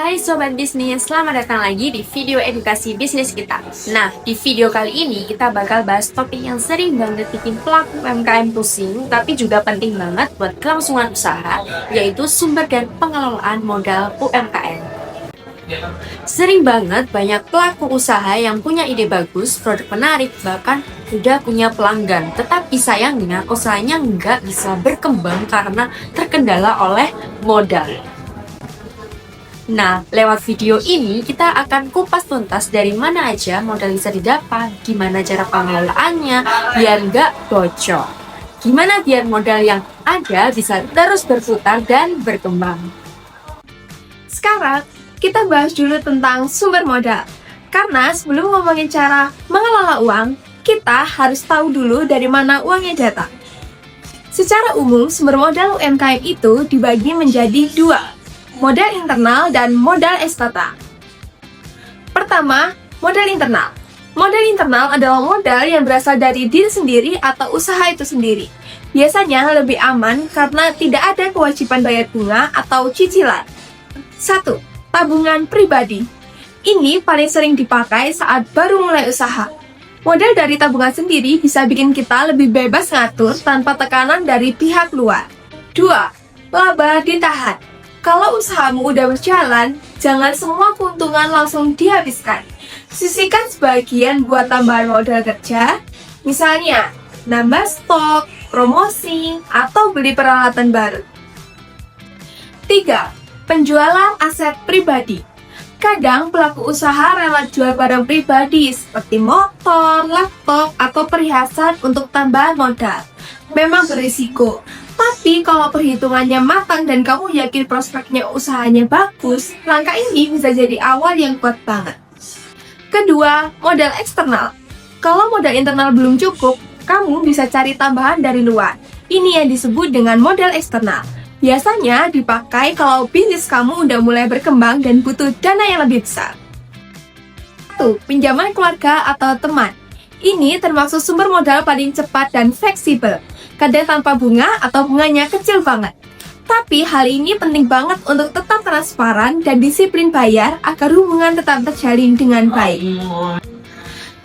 Hai Sobat Bisnis, selamat datang lagi di video edukasi bisnis kita. Nah, di video kali ini kita bakal bahas topik yang sering banget bikin pelaku UMKM pusing, tapi juga penting banget buat kelangsungan usaha, yaitu sumber dan pengelolaan modal UMKM. Sering banget banyak pelaku usaha yang punya ide bagus, produk menarik, bahkan udah punya pelanggan. Tetapi sayangnya usahanya nggak bisa berkembang karena terkendala oleh modal. Nah, lewat video ini kita akan kupas tuntas dari mana aja modal bisa didapat, gimana cara pengelolaannya biar nggak bocor, gimana biar modal yang ada bisa terus berputar dan berkembang. Sekarang, kita bahas dulu tentang sumber modal. Karena sebelum ngomongin cara mengelola uang, kita harus tahu dulu dari mana uangnya datang. Secara umum, sumber modal UMKM itu dibagi menjadi dua, modal internal dan modal eksternal. Pertama, modal internal. Modal internal adalah modal yang berasal dari diri sendiri atau usaha itu sendiri. Biasanya lebih aman karena tidak ada kewajiban bayar bunga atau cicilan. 1. Tabungan pribadi. Ini paling sering dipakai saat baru mulai usaha. Modal dari tabungan sendiri bisa bikin kita lebih bebas ngatur tanpa tekanan dari pihak luar. 2. Laba ditahan. Kalau usahamu udah berjalan, jangan semua keuntungan langsung dihabiskan. Sisihkan sebagian buat tambahan modal kerja, misalnya nambah stok, promosi, atau beli peralatan baru. 3. Penjualan aset pribadi. Kadang pelaku usaha rela jual barang pribadi seperti motor, laptop, atau perhiasan untuk tambahan modal. Memang berisiko, tapi kalau perhitungannya matang dan kamu yakin prospeknya usahanya bagus, langkah ini bisa jadi awal yang kuat banget. Kedua, modal eksternal. Kalau modal internal belum cukup, kamu bisa cari tambahan dari luar. Ini yang disebut dengan modal eksternal. Biasanya dipakai kalau bisnis kamu udah mulai berkembang dan butuh dana yang lebih besar. 1. Pinjaman keluarga atau teman. Ini termasuk sumber modal paling cepat dan fleksibel. Kadang tanpa bunga atau bunganya kecil banget. Tapi hal ini penting banget untuk tetap transparan dan disiplin bayar agar hubungan tetap terjalin dengan baik.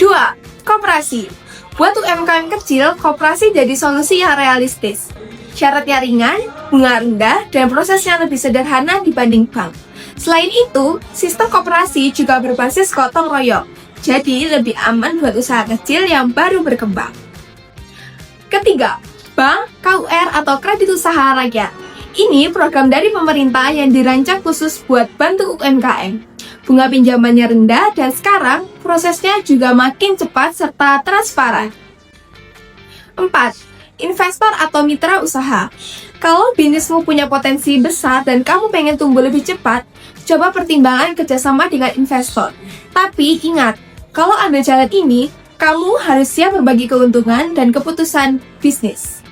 2. Koperasi. Buat UMKM kecil, koperasi jadi solusi yang realistis. Syaratnya ringan, bunga rendah, dan prosesnya lebih sederhana dibanding bank. Selain itu, sistem koperasi juga berbasis gotong royong, jadi lebih aman buat usaha kecil yang baru berkembang. Ketiga, bank, KUR, atau kredit usaha rakyat. Ini program dari pemerintah yang dirancang khusus buat bantu UMKM. Bunga pinjamannya rendah dan sekarang prosesnya juga makin cepat serta transparan. 4. Investor atau mitra usaha. Kalau bisnismu punya potensi besar dan kamu pengen tumbuh lebih cepat, coba pertimbangkan kerjasama dengan investor. Tapi ingat, kalau ambil jalan ini, kamu harus siap berbagi keuntungan dan keputusan bisnis.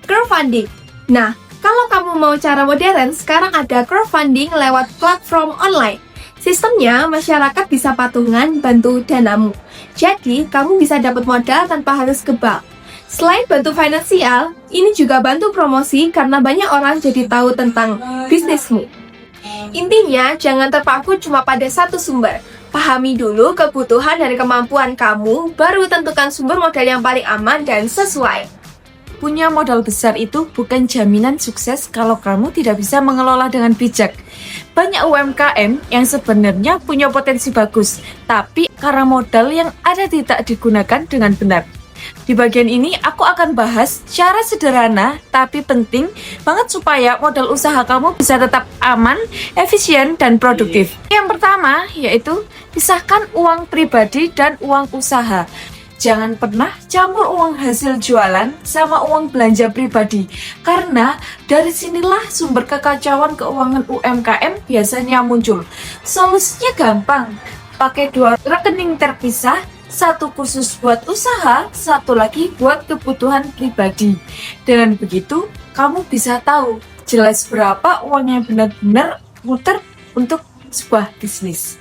Crowdfunding. Nah, kalau kamu mau cara modern, sekarang ada crowdfunding lewat platform online. Sistemnya, masyarakat bisa patungan bantu danamu. Jadi, kamu bisa dapat modal tanpa harus ke bank. Selain bantu finansial, ini juga bantu promosi karena banyak orang jadi tahu tentang bisnismu. Intinya, jangan terpaku cuma pada satu sumber. Pahami dulu kebutuhan dan kemampuan kamu, baru tentukan sumber modal yang paling aman dan sesuai. Punya modal besar itu bukan jaminan sukses kalau kamu tidak bisa mengelola dengan bijak. Banyak UMKM yang sebenarnya punya potensi bagus, tapi karena modal yang ada tidak digunakan dengan benar. Di bagian ini aku akan bahas cara sederhana tapi penting banget supaya modal usaha kamu bisa tetap aman, efisien, dan produktif. Yang pertama yaitu pisahkan uang pribadi dan uang usaha. Jangan pernah campur uang hasil jualan sama uang belanja pribadi, karena dari sinilah sumber kekacauan keuangan UMKM biasanya muncul. Solusinya gampang, pakai dua rekening terpisah, satu khusus buat usaha, satu lagi buat kebutuhan pribadi. Dengan begitu, kamu bisa tahu jelas berapa uang yang benar-benar muter untuk sebuah bisnis.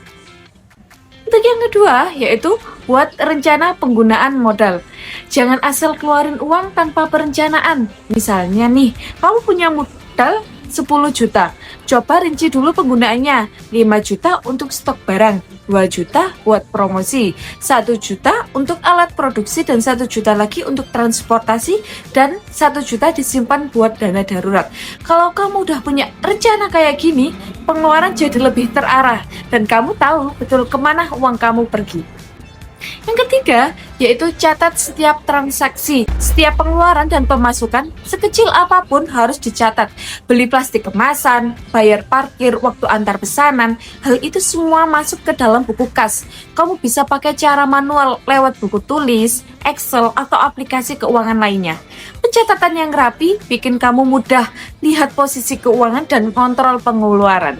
Untuk yang kedua, yaitu buat rencana penggunaan modal. Jangan asal keluarin uang tanpa perencanaan. Misalnya nih, kamu punya modal 10 juta. Coba rinci dulu penggunaannya. 5 juta untuk stok barang, 2 juta buat promosi, 1 juta untuk alat produksi, dan 1 juta lagi untuk transportasi, dan 1 juta disimpan buat dana darurat. Kalau kamu udah punya rencana kayak gini, pengeluaran jadi lebih terarah dan kamu tahu betul kemana uang kamu pergi. Yang ketiga, yaitu catat setiap transaksi. Setiap pengeluaran dan pemasukan, sekecil apapun harus dicatat. Beli plastik kemasan, bayar parkir, waktu antar pesanan, hal itu semua masuk ke dalam buku kas. Kamu bisa pakai cara manual lewat buku tulis, Excel, atau aplikasi keuangan lainnya. Pencatatan yang rapi bikin kamu mudah lihat posisi keuangan dan kontrol pengeluaran.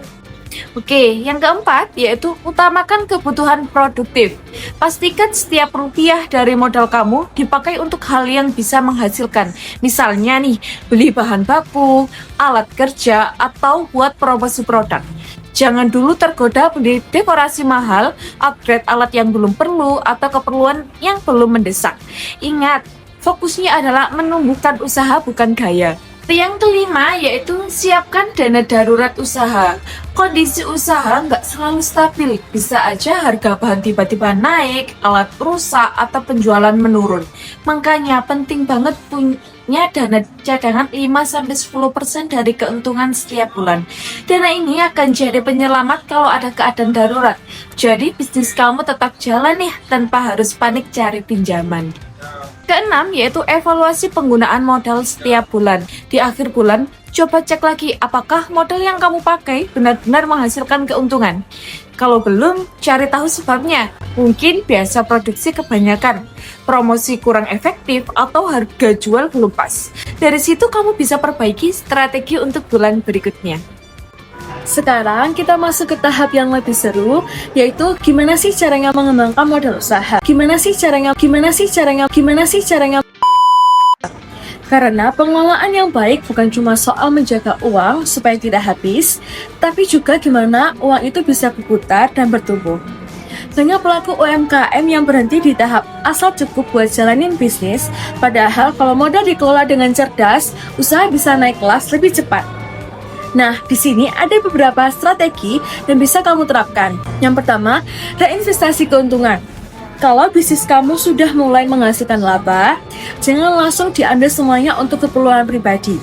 Oke, yang keempat yaitu utamakan kebutuhan produktif. Pastikan setiap rupiah dari modal kamu dipakai untuk hal yang bisa menghasilkan. Misalnya nih, beli bahan baku, alat kerja, atau buat promosi produk. Jangan dulu tergoda beli dekorasi mahal, upgrade alat yang belum perlu, atau keperluan yang belum mendesak. Ingat, fokusnya adalah menumbuhkan usaha bukan gaya. Yang kelima yaitu siapkan dana darurat usaha. Kondisi usaha nggak selalu stabil, bisa aja harga bahan tiba-tiba naik, alat rusak, atau penjualan menurun. Makanya penting banget punya dana cadangan 5-10% dari keuntungan setiap bulan. Dana ini akan jadi penyelamat kalau ada keadaan darurat. Jadi bisnis kamu tetap jalan nih tanpa harus panik cari pinjaman. Keenam, yaitu evaluasi penggunaan modal setiap bulan. Di akhir bulan, coba cek lagi apakah modal yang kamu pakai benar-benar menghasilkan keuntungan. Kalau belum, cari tahu sebabnya. Mungkin biasa produksi kebanyakan, promosi kurang efektif, atau harga jual belum pas. Dari situ kamu bisa perbaiki strategi untuk bulan berikutnya. Sekarang kita masuk ke tahap yang lebih seru, yaitu gimana sih caranya mengembangkan modal usaha. Gimana sih caranya Karena pengelolaan yang baik bukan cuma soal menjaga uang supaya tidak habis, tapi juga gimana uang itu bisa berputar dan bertumbuh. Banyak pelaku UMKM yang berhenti di tahap asal cukup buat jalanin bisnis, padahal kalau modal dikelola dengan cerdas, usaha bisa naik kelas lebih cepat. Nah, di sini ada beberapa strategi yang bisa kamu terapkan. Yang pertama, reinvestasi keuntungan. Kalau bisnis kamu sudah mulai menghasilkan laba, jangan langsung diambil semuanya untuk keperluan pribadi.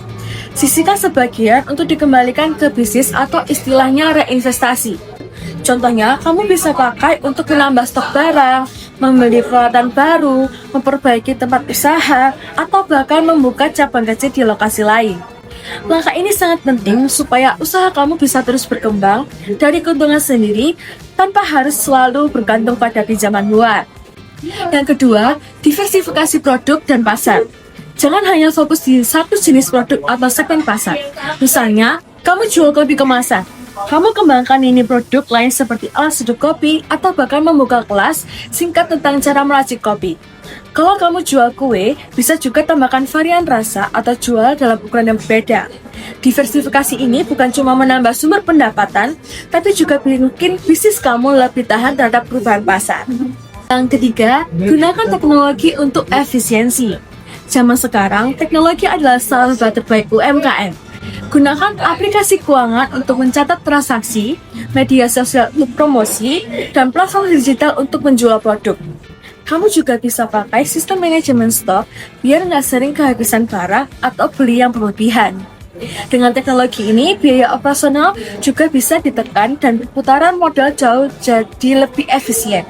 Sisihkan sebagian untuk dikembalikan ke bisnis atau istilahnya reinvestasi. Contohnya, kamu bisa pakai untuk menambah stok barang, membeli peralatan baru, memperbaiki tempat usaha, atau bahkan membuka cabang kecil di lokasi lain. Langkah ini sangat penting supaya usaha kamu bisa terus berkembang dari keuntungan sendiri tanpa harus selalu bergantung pada pinjaman luar. Yang kedua, diversifikasi produk dan pasar. Jangan hanya fokus di satu jenis produk atau segmen pasar. Misalnya, kamu jual kopi kemasan. Kamu kembangkan ini produk lain seperti alat seduh kopi atau bahkan membuka kelas singkat tentang cara meracik kopi. Kalau kamu jual kue, bisa juga tambahkan varian rasa atau jual dalam ukuran yang berbeda. Diversifikasi ini bukan cuma menambah sumber pendapatan, tapi juga bikin bisnis kamu lebih tahan terhadap perubahan pasar. Yang ketiga, gunakan teknologi untuk efisiensi. Zaman sekarang, teknologi adalah sahabat terbaik UMKM. Gunakan aplikasi keuangan untuk mencatat transaksi, media sosial untuk promosi, dan platform digital untuk menjual produk. Kamu juga bisa pakai sistem manajemen stok biar nggak sering kehabisan barang atau beli yang berlebihan. Dengan teknologi ini, biaya operasional juga bisa ditekan dan putaran modal jauh jadi lebih efisien.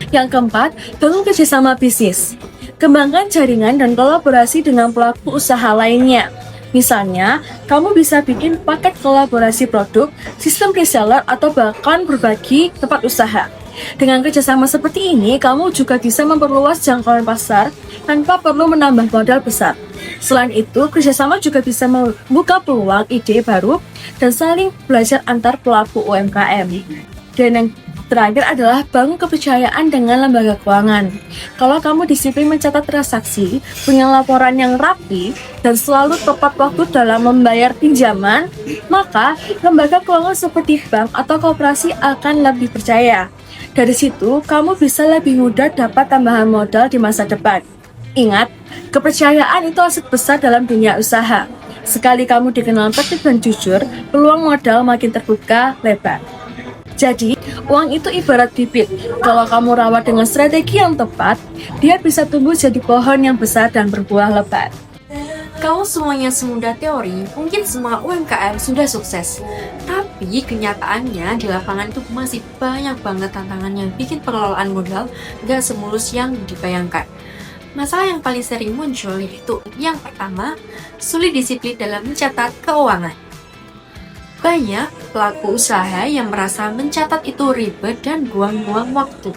Yang keempat, bangun kerjasama bisnis. Kembangkan jaringan dan kolaborasi dengan pelaku usaha lainnya. Misalnya, kamu bisa bikin paket kolaborasi produk, sistem reseller, atau bahkan berbagi tempat usaha. Dengan kerjasama seperti ini, kamu juga bisa memperluas jangkauan pasar tanpa perlu menambah modal besar. Selain itu, kerjasama juga bisa membuka peluang ide baru dan saling belajar antar pelaku UMKM. Dan yang terakhir adalah bangun kepercayaan dengan lembaga keuangan. Kalau kamu disiplin mencatat transaksi, punya laporan yang rapi, dan selalu tepat waktu dalam membayar pinjaman, maka lembaga keuangan seperti bank atau koperasi akan lebih percaya. Dari situ, kamu bisa lebih mudah dapat tambahan modal di masa depan. Ingat, kepercayaan itu aset besar dalam dunia usaha. Sekali kamu dikenal tertib dan jujur, peluang modal makin terbuka lebar. Jadi, uang itu ibarat bibit. Kalau kamu rawat dengan strategi yang tepat, dia bisa tumbuh jadi pohon yang besar dan berbuah lebat. Kalau semuanya semudah teori, mungkin semua UMKM sudah sukses. Tapi kenyataannya di lapangan itu masih banyak banget tantangan yang bikin pengelolaan modal gak semulus yang dibayangkan. Masalah yang paling sering muncul yaitu yang pertama, sulit disiplin dalam mencatat keuangan. Banyak pelaku usaha yang merasa mencatat itu ribet dan buang-buang waktu.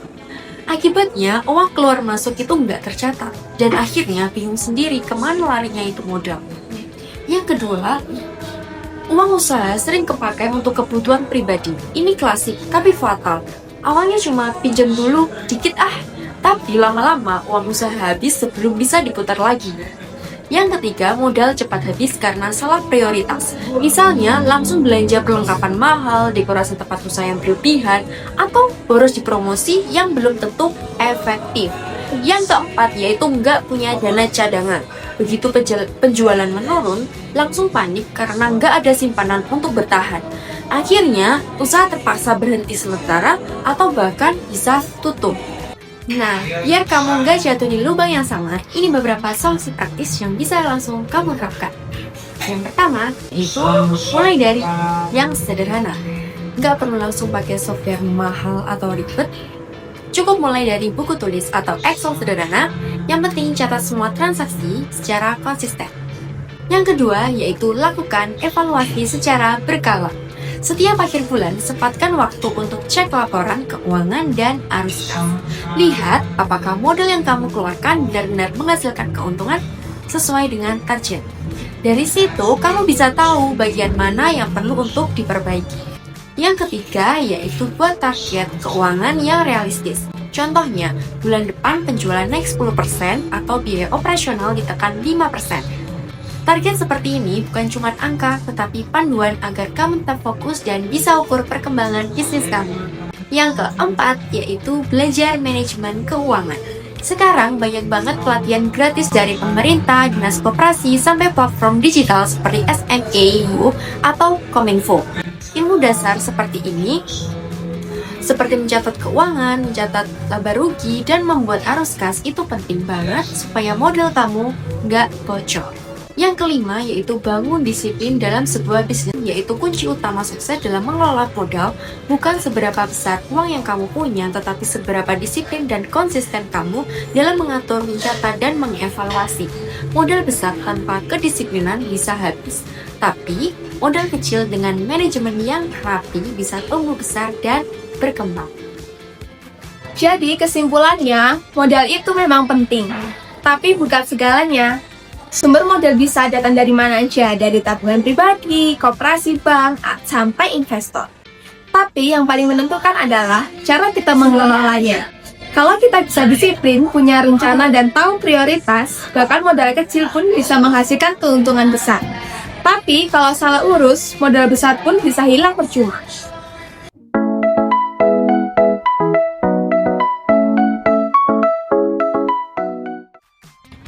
Akibatnya, uang keluar masuk itu nggak tercatat, dan akhirnya bingung sendiri kemana larinya itu modal. Yang kedua, uang usaha sering kepakai untuk kebutuhan pribadi. Ini klasik, tapi fatal. Awalnya cuma pinjam dulu, dikit tapi lama-lama uang usaha habis sebelum bisa diputar lagi. Yang ketiga, modal cepat habis karena salah prioritas. Misalnya, langsung belanja perlengkapan mahal, dekorasi tempat usaha yang berlebihan, atau boros di promosi yang belum tentu efektif. Yang keempat, yaitu nggak punya dana cadangan. Begitu penjualan menurun, langsung panik karena nggak ada simpanan untuk bertahan. Akhirnya, usaha terpaksa berhenti sementara atau bahkan bisa tutup. Nah, biar kamu nggak jatuh di lubang yang sama, ini beberapa solusi praktis yang bisa langsung kamu terapkan. Yang pertama, yaitu mulai dari yang sederhana. Nggak perlu langsung pakai software mahal atau ribet. Cukup mulai dari buku tulis atau Excel sederhana, yang penting catat semua transaksi secara konsisten. Yang kedua, yaitu lakukan evaluasi secara berkala. Setiap akhir bulan, sempatkan waktu untuk cek laporan keuangan dan arus kas. Lihat apakah modal yang kamu keluarkan benar-benar menghasilkan keuntungan sesuai dengan target. Dari situ, kamu bisa tahu bagian mana yang perlu untuk diperbaiki. Yang ketiga, yaitu buat target keuangan yang realistis. Contohnya, bulan depan penjualan naik 10% atau biaya operasional ditekan 5%. Target seperti ini bukan cuma angka, tetapi panduan agar kamu tetap fokus dan bisa ukur perkembangan bisnis kamu. Yang keempat, yaitu belajar manajemen keuangan. Sekarang banyak banget pelatihan gratis dari pemerintah, dinas koperasi, sampai platform digital seperti SMA atau Kominfo. Ilmu dasar seperti ini, seperti mencatat keuangan, mencatat laba rugi, dan membuat arus kas itu penting banget supaya modal kamu nggak bocor. Yang kelima, yaitu bangun disiplin dalam sebuah bisnis, yaitu kunci utama sukses dalam mengelola modal, bukan seberapa besar uang yang kamu punya, tetapi seberapa disiplin dan konsisten kamu dalam mengatur, mencatat, dan mengevaluasi. Modal besar tanpa kedisiplinan bisa habis, tapi modal kecil dengan manajemen yang rapi bisa tumbuh besar dan berkembang. Jadi kesimpulannya, modal itu memang penting, tapi bukan segalanya. Sumber modal bisa datang dari mana aja, dari tabungan pribadi, koperasi bank, sampai investor. Tapi yang paling menentukan adalah cara kita mengelolanya. Kalau kita bisa disiplin, punya rencana dan tahu prioritas, bahkan modal kecil pun bisa menghasilkan keuntungan besar. Tapi kalau salah urus, modal besar pun bisa hilang percuma.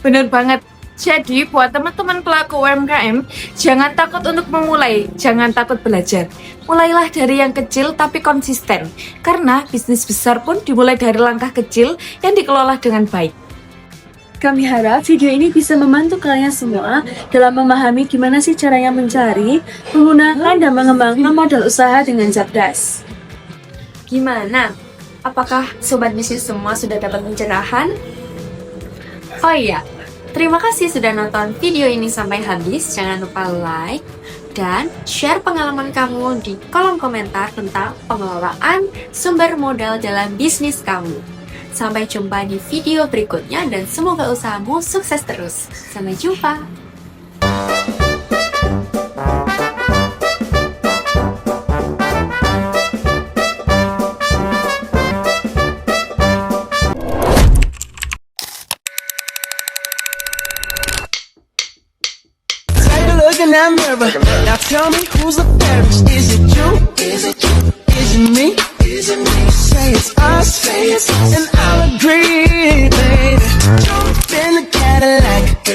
Bener banget. Jadi buat teman-teman pelaku UMKM, jangan takut untuk memulai, jangan takut belajar. Mulailah dari yang kecil tapi konsisten, karena bisnis besar pun dimulai dari langkah kecil yang dikelola dengan baik. Kami harap video ini bisa membantu kalian semua dalam memahami gimana sih caranya mencari, menggunakan, dan mengembangkan modal usaha dengan cerdas. Gimana? Apakah sobat bisnis semua sudah dapat pencerahan? Oh iya, terima kasih sudah nonton video ini sampai habis. Jangan lupa like dan share pengalaman kamu di kolom komentar tentang pengelolaan sumber modal dalam bisnis kamu. Sampai jumpa di video berikutnya dan semoga usahamu sukses terus. Sampai jumpa. Look in that mirror. Now tell me who's the fairest? Is it you? Is it you? Is it me? Is it me? Say it's us, and I'll agree, baby. Jump in the Cadillac.